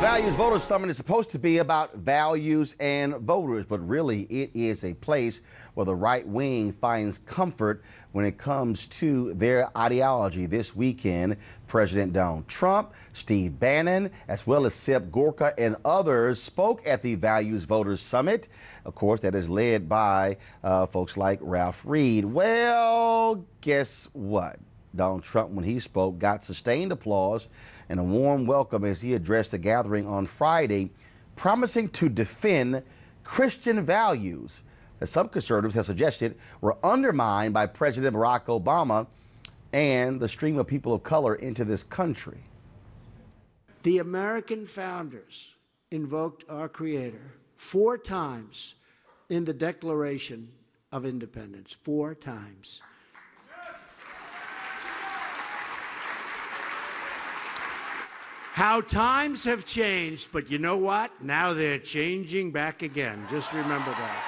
Values Voters Summit is supposed to be about values and voters, but really it is a place where the right wing finds comfort when it comes to their ideology. This weekend, President Donald Trump, Steve Bannon, as well as Sepp Gorka and others spoke at the Values Voters Summit. Of course, that is led by folks like Ralph Reed. Well, guess what? Donald Trump, when he spoke, got sustained applause and a warm welcome as he addressed the gathering on Friday, promising to defend Christian values that some conservatives have suggested were undermined by President Barack Obama and the stream of people of color into this country. The American founders invoked our Creator 4 times in the Declaration of Independence, 4 times. How times have changed, but you know what? Now they're changing back again. Just remember that.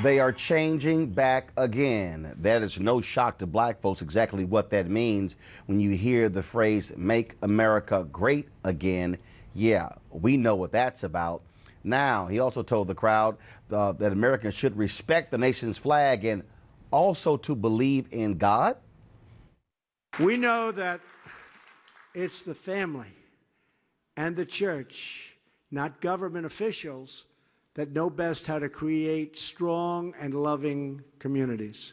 They are changing back again. That is no shock to black folks exactly what that means when you hear the phrase, "Make America Great Again." Yeah, we know what that's about. Now, he also told the crowd that Americans should respect the nation's flag and also to believe in God. We know that it's the family and the church, not government officials, that know best how to create strong and loving communities.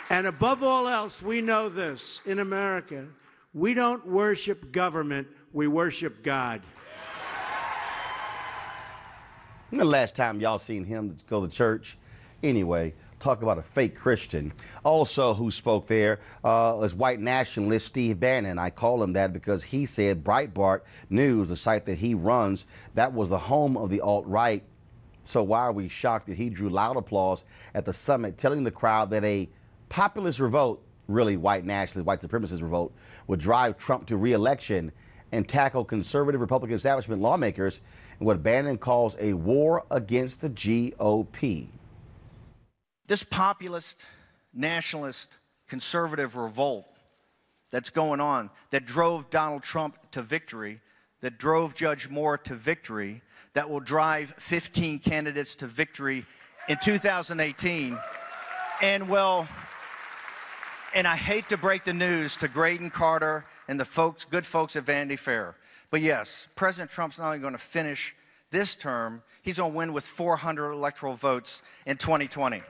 And above all else, we know this. In America, we don't worship government, we worship God. When the last time y'all seen him go to church? Anyway, talk about a fake Christian. Also, who spoke there was white nationalist Steve Bannon. I call him that because he said Breitbart News, the site that he runs, that was the home of the alt-right. So why are we shocked that he drew loud applause at the summit, telling the crowd that a populist revolt, really white nationalist, white supremacist revolt, would drive Trump to re-election and tackle conservative Republican establishment lawmakers in what Bannon calls a war against the GOP. This populist, nationalist, conservative revolt that's going on, that drove Donald Trump to victory, that drove Judge Moore to victory, that will drive 15 candidates to victory in 2018. And well, and I hate to break the news to Graydon Carter and the folks, good folks at Vanity Fair, but yes, President Trump's not only going to finish this term, he's going to win with 400 electoral votes in 2020.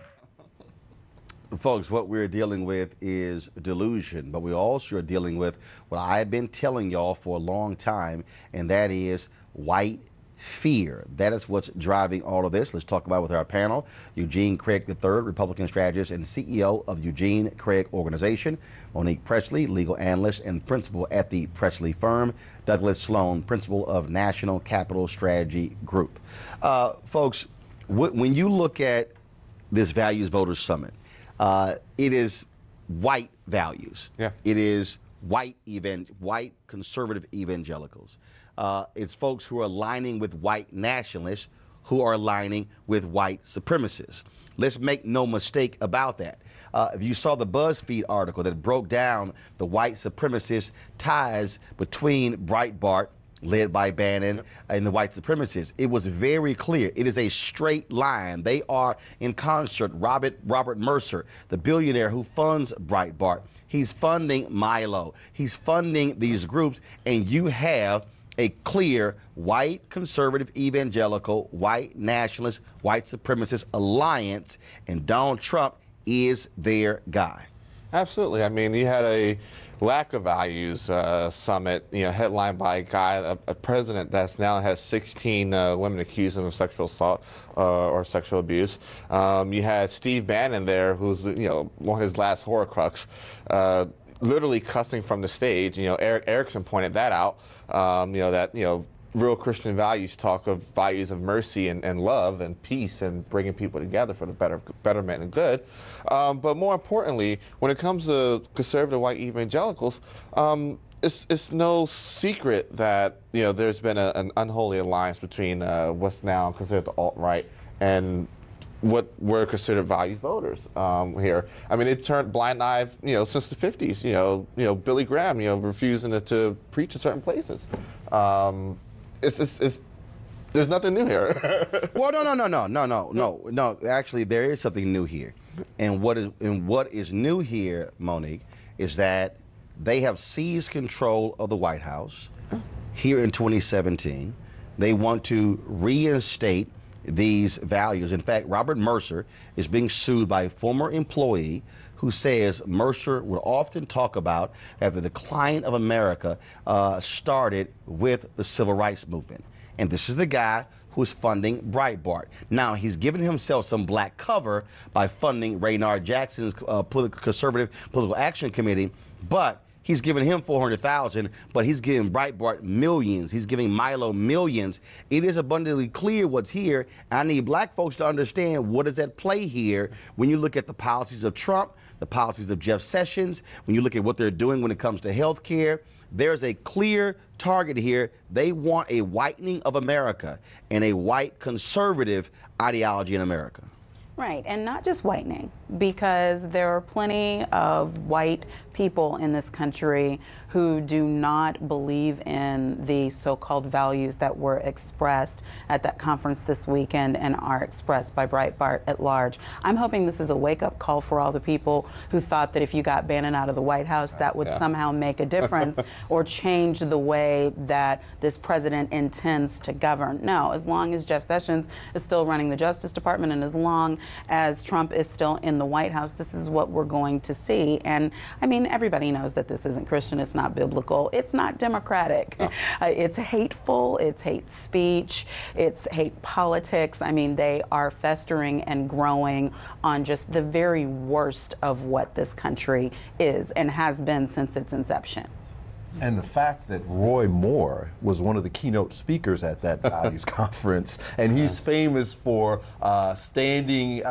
Folks, what we're dealing with is delusion, but we also are dealing with what I've been telling y'all for a long time, and that is white fear. That is what's driving all of this. Let's talk about it with our panel. Eugene Craig III, Republican strategist and CEO of Eugene Craig Organization. Monique Presley, legal analyst and principal at the Presley firm. Douglas Sloan, principal of National Capital Strategy Group. Folks, when you look at this Values Voters Summit, it is white values. Yeah. It is white conservative evangelicals. It's folks who are aligning with white nationalists who are aligning with white supremacists. Let's make no mistake about that. If you saw the BuzzFeed article that broke down the white supremacist ties between Breitbart, led by Bannon, and the white supremacists, it was very clear. It is a straight line. They are in concert. Robert Mercer, the billionaire who funds Breitbart, he's funding Milo. He's funding these groups, and you have a clear white conservative evangelical, white nationalist, white supremacist alliance, and Donald Trump is their guy. Absolutely. I mean, you had a lack of values summit, headlined by a president that now has 16 women accused him of sexual assault or sexual abuse. You had Steve Bannon there, who's one of his last Horcrux, literally cussing from the stage. Eric Erickson pointed that out. That real Christian values talk of values of mercy and love and peace and bringing people together for the betterment and good. But more importantly, when it comes to conservative white evangelicals, it's no secret that there's been an unholy alliance between what's now considered the alt-right and what were considered value voters here. I mean, it turned blind eye, since the 50s. Billy Graham, refusing to preach in certain places. There's nothing new here. Well, no. Actually, there is something new here, and what is new here, Monique, is that they have seized control of the White House here in 2017. They want to reinstate these values. In fact, Robert Mercer is being sued by a former employee who says Mercer will often talk about that the decline of America started with the civil rights movement. And this is the guy who's funding Breitbart. Now, he's given himself some black cover by funding Raynard Jackson's conservative political action committee, but he's giving him $400,000, but he's giving Breitbart millions. He's giving Milo millions. It is abundantly clear what's here. I need black folks to understand what is at play here when you look at the policies of Trump, the policies of Jeff Sessions, when you look at what they're doing when it comes to health care. There's a clear target here. They want a whitening of America and a white conservative ideology in America. Right, and not just whitening, because there are plenty of white people in this country who do not believe in the so-called values that were expressed at that conference this weekend and are expressed by Breitbart at large. I'm hoping this is a wake-up call for all the people who thought that if you got Bannon out of the White House, that would somehow make a difference or change the way that this president intends to govern. No, as long as Jeff Sessions is still running the Justice Department and as long as Trump is still in the White House, this is what we're going to see. And I mean, everybody knows that this isn't Christian, it's not biblical, it's not democratic. No. It's hateful, it's hate speech, it's hate politics. I mean, they are festering and growing on just the very worst of what this country is and has been since its inception. And the fact that Roy Moore was one of the keynote speakers at that values conference, and he's famous for holding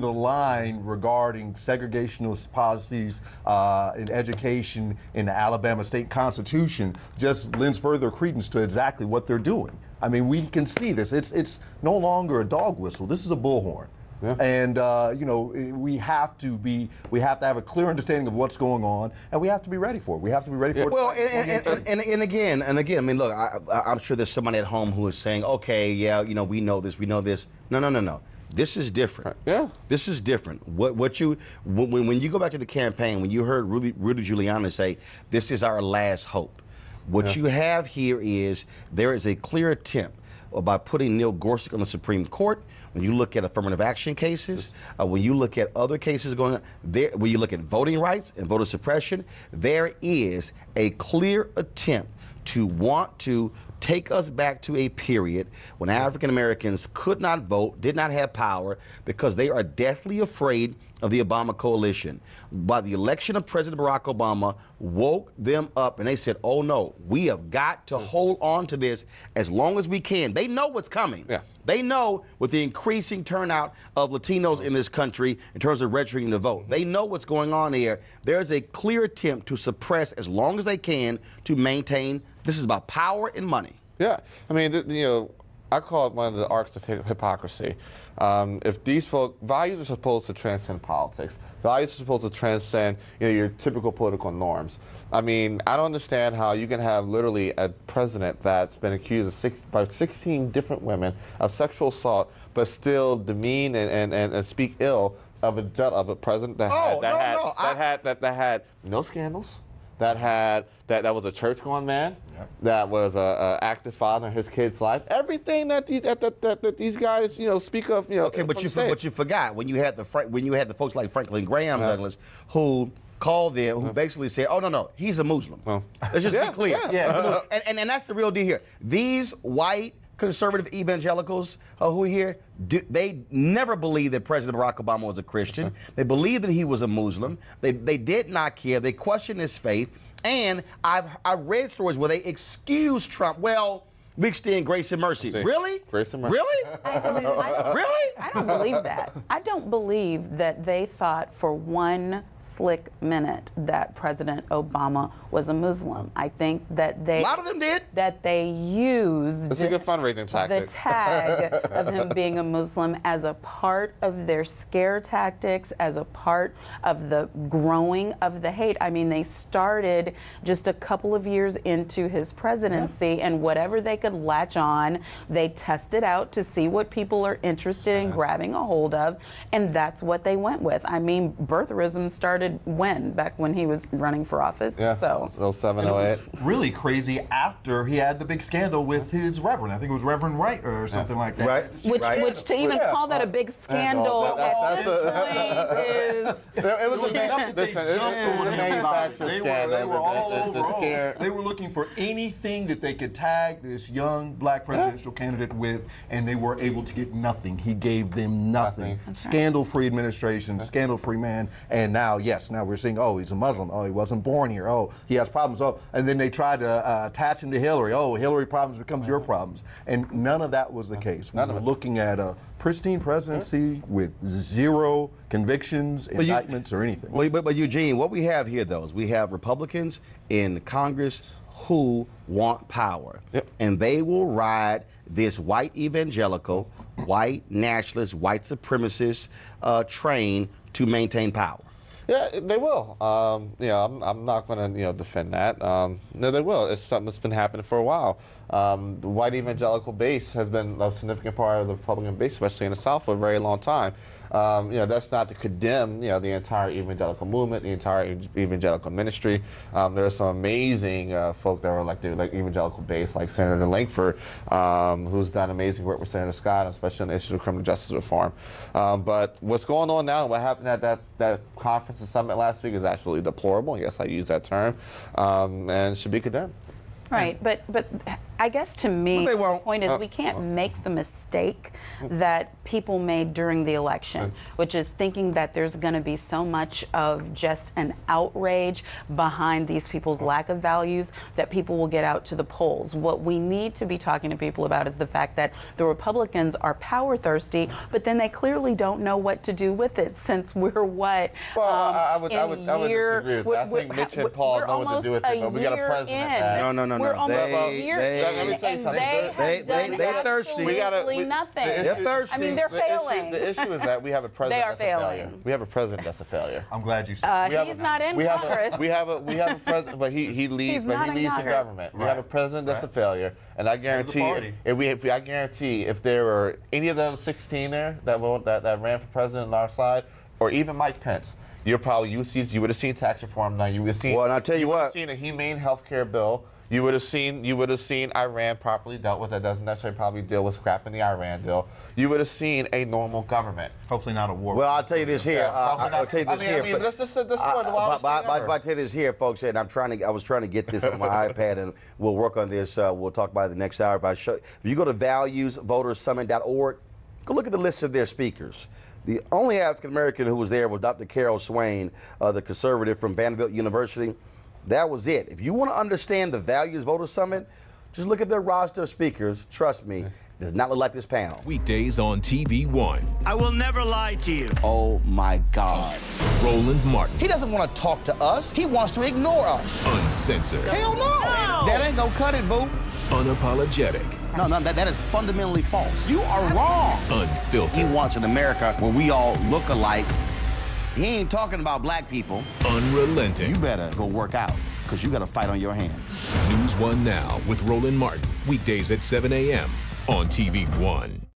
the line regarding segregationist policies in education in the Alabama state constitution, just lends further credence to exactly what they're doing. I mean, we can see this. It's no longer a dog whistle. This is a bullhorn. Yeah. And we have to have a clear understanding of what's going on, and we have to be ready for it. We have to be ready for it. Well, and again, I mean, look, I'm sure there's somebody at home who is saying, okay, yeah, we know this. No. This is different. Yeah. This is different. When you go back to the campaign, when you heard Rudy Giuliani say, this is our last hope, what you have here is there is a clear attempt by putting Neil Gorsuch on the Supreme Court. When you look at affirmative action cases, when you look at other cases going on, when you look at voting rights and voter suppression, there is a clear attempt to want to take us back to a period when African Americans could not vote, did not have power, because they are deathly afraid of the Obama coalition. By the election of President Barack Obama woke them up and they said, oh no, we have got to hold on to this as long as we can. They know what's coming. Yeah. They know with the increasing turnout of Latinos in this country in terms of registering to vote. They know what's going on here. There's a clear attempt to suppress as long as they can to maintain. This is about power and money. Yeah. I mean, I call it one of the arcs of hypocrisy. If these values are supposed to transcend politics, values are supposed to transcend your typical political norms. I mean, I don't understand how you can have literally a president that's been accused by 16 different women of sexual assault, but still demean and speak ill of a president that had no scandals. That was a church-going man. Yep. That was a active father in his kid's life. Everything that these guys speak of. Okay, but you forgot when you had the folks like Franklin Graham, Douglas, who called them, who basically said, oh no, he's a Muslim. Let's just be clear. Yeah. And that's the real deal here. These white conservative evangelicals who are here, they never believed that President Barack Obama was a Christian. They believed that he was a Muslim. They did not care. They questioned his faith. And I've read stories where they excused Trump. Well, We extend grace and mercy. Really? Grace and mercy. Really? Really? I don't believe that. I don't believe that they thought for one slick minute that President Obama was a Muslim. I think that A lot of them did. that they used It's a good fundraising tactic. the tag of him being a Muslim as a part of their scare tactics, as a part of the growing of the hate. I mean, they started just a couple of years into his presidency, and whatever they could latch on, they tested out to see what people are interested in grabbing a hold of, and that's what they went with. I mean, birtherism started when? Back when he was running for office? Yeah, So 07, 08. Really crazy after he had the big scandal with his reverend. I think it was Reverend Wright or something like that. Right. Which to even call that a big scandal at this point is... It was a manufactured They scandal. were all over. The scare. They were looking for anything that they could tag this young black presidential candidate with, and they were able to get nothing. He gave them nothing. Scandal-free administration, scandal-free man, and now, yes, now we're seeing, oh, he's a Muslim. Oh, he wasn't born here. Oh, he has problems. Oh, and then they tried to attach him to Hillary. Oh, Hillary problems becomes your problems. And none of that was the case. We were looking at a pristine presidency with zero convictions, indictments, or anything. But Eugene, what we have here, though, is we have Republicans in Congress who want power. And they will ride this white evangelical, white nationalist, white supremacist train to maintain power. Yeah, they will. I'm not going to defend that. No, they will. It's something that's been happening for a while. The white evangelical base has been a significant part of the Republican base, especially in the South, for a very long time. That's not to condemn the entire evangelical movement, the entire evangelical ministry. There are some amazing folk that are elected, like evangelical base, like Senator Langford, who's done amazing work with Senator Scott, especially on the issue of criminal justice reform. But what's going on now, what happened at that conference and summit last week is absolutely deplorable. Yes, I use that term, and should be condemned. Right, but I guess to me, the point is we can't make the mistake that people made during the election, which is thinking that there's going to be so much of just an outrage behind these people's lack of values that people will get out to the polls. What we need to be talking to people about is the fact that the Republicans are power thirsty, but then they clearly don't know what to do with it, since we're what? Well, I would disagree with that. I think Mitch and Paul know what to do with it, but we got a president that... No. We're almost a year in, let me tell you something. They're thirsty. Absolutely nothing. They're thirsty. I mean, they're failing. The issue is that we have a president They are that's a failure. failing. We have a president that's a failure. I'm glad you said He's not in Congress. We have a president, but he leads the government. We have a president that's a failure, and I guarantee if there were any of those 16 there that ran for president on our side, or even Mike Pence, you would have seen tax reform now. You would have seen. Well, and I'll tell you what. Seen a humane health care bill. You would have seen Iran properly dealt with. That doesn't necessarily probably deal with scrapping the Iran deal. You would have seen a normal government. Hopefully not a war. Well, I'll tell you this here. I'll tell you this here. I'll tell you this here, folks. And I was trying to get this on my iPad, and we'll work on this. We'll talk about it the next hour. If you go to valuesvotersummit.org, go look at the list of their speakers. The only African American who was there was Dr. Carol Swain, the conservative from Vanderbilt University. That was it. If you want to understand the Values Voter Summit, just look at their roster of speakers. Trust me, it does not look like this panel. Weekdays on TV One. I will never lie to you. Oh my God. Roland Martin. He doesn't want to talk to us. He wants to ignore us. Uncensored. Hell no. That ain't gonna cut it, boo. Unapologetic. No, that is fundamentally false. You are wrong. Unfiltered. He wants an America where we all look alike. He ain't talking about black people. Unrelenting. You better go work out, because you got a fight on your hands. NewsOne Now with Roland Martin. Weekdays at 7 a.m. on TV One.